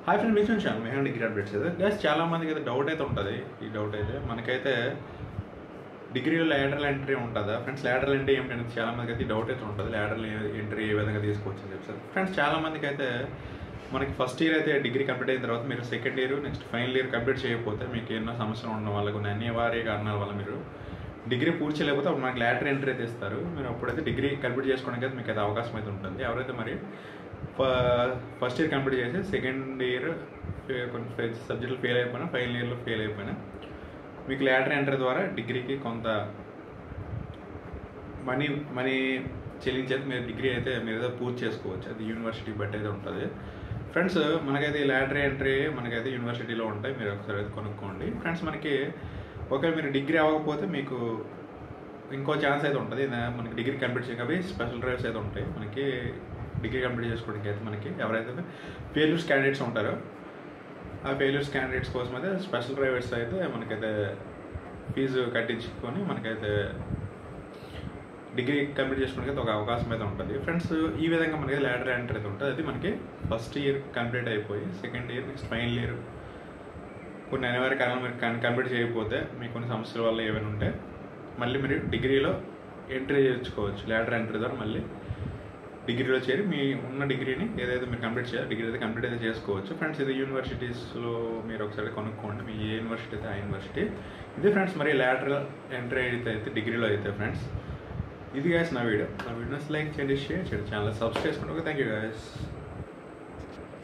Hi friend, మీకు చూసాను మెహండి degree updates అయితే గైస్. చాలా మందికి అయితే డౌట్ అయితే ఉంటుంది. ఈ డౌట్ అయితే మనకైతే డిగ్రీలో లాటరల్ ఎంట్రీ ఉంటుందా ఫ్రెండ్స్? లాటరల్ ఎంట్రీ ఏమిటంటే చాలా మందికి అయితే డౌట్ అయితే ఉంటుంది. లాటరల్ ఎంట్రీ ఏ విధంగా తీసుకోవచ్చు అని చెప్తారు ఫ్రెండ్స్. చాలా మందికి అయితే మనకి ఫస్ట్ ఇయర్ అయితే డిగ్రీ కంప్లీట్ అయిన తర్వాత మీరు second year next final year complete చేయకపోతే మీకు ఎన్నో సమస్యలు ఉండడం వల్ల కొన్ని అనివార్య కారణాల వల్ల మీరు డిగ్రీ పూర్తి చేయలేకపోతే అప్పుడు మనకి లాటరల్ ఎంట్రీ అయితే ఇస్తారు. మీరు అప్పుడైతే డిగ్రీ కంప్లీట్ చేసుకోవడానికి అయితే మీకు అయితే అవకాశం అయితే ఉంటుంది. ఎవరైతే మరి ఫస్ట్ ఇయర్ కంప్లీట్ చేసి సెకండ్ ఇయర్ కొన్ని సబ్జెక్టులు ఫెయిల్ అయిపోయినా, ఫైనల్ ఇయర్లో ఫెయిల్ అయిపోయినా మీకు లాటరల్ ఎంట్రీ ద్వారా డిగ్రీకి కొంత మనీ చెల్లించేది మీరు డిగ్రీ అయితే మీరు ఏదో పూర్తి చేసుకోవచ్చు. అది యూనివర్సిటీ బట్టి అయితే ఉంటుంది ఫ్రెండ్స్. మనకైతే ఈ లాటరల్ ఎంట్రీ మనకైతే యూనివర్సిటీలో ఉంటాయి. మీరు ఒకసారి అయితే కొనుక్కోండి ఫ్రెండ్స్. మనకి ఒకవేళ మీరు డిగ్రీ అవ్వకపోతే మీకు ఇంకో ఛాన్స్ అయితే ఉంటుంది. మనకి డిగ్రీ కంప్లీట్ చేయకపోతే స్పెషల్ డ్రైవ్స్ అయితే ఉంటాయి. మనకి డిగ్రీ కంప్లీట్ చేసుకోవడానికి అయితే మనకి ఎవరైతే ఫెయిల్యూర్స్ క్యాండిడేట్స్ ఉంటారో ఆ ఫెయిల్యూర్స్ క్యాండిడేట్స్ కోసం అయితే స్పెషల్ డ్రైవర్స్ అయితే మనకైతే ఫీజు కట్టించుకొని మనకైతే డిగ్రీ కంప్లీట్ చేసుకోవడానికి ఒక అవకాశం అయితే ఉంటుంది ఫ్రెండ్స్. ఈ విధంగా మనకి లాటరల్ ఎంట్రీ అయితే ఉంటుంది. అది మనకి ఫస్ట్ ఇయర్ కంప్లీట్ అయిపోయి second year next final year కొన్ని అనివార్య కారణాలు మీరు కంప్లీట్ చేయకపోతే మీకు కొన్ని సమస్యల వల్ల ఏమైనా ఉంటే మళ్ళీ మీరు డిగ్రీలో ఎంట్రీ చేసుకోవచ్చు. లాటరల్ ఎంట్రీ ద్వారా మళ్ళీ డిగ్రీలో చేరి మీ ఉన్న డిగ్రీని ఏదైతే మీరు కంప్లీట్ చేయాలి డిగ్రీ అయితే కంప్లీట్ అయితే చేసుకోవచ్చు ఫ్రెండ్స్. ఇది యూనివర్సిటీస్లో మీరు ఒకసారి కొనుక్కోండి. మీ ఏ యూనివర్సిటీ అయితే ఆ యూనివర్సిటీ. ఇది ఫ్రెండ్స్ మరి లాటరల్ ఎంట్రీ అయితే డిగ్రీలో అయితే ఫ్రెండ్స్. ఇది గైస్ నా వీడియో. లైక్ చేయండి, షేర్ చేయండి, ఛానల్ సబ్స్క్రైబ్ చేసుకోండి. Okay, thank you guys.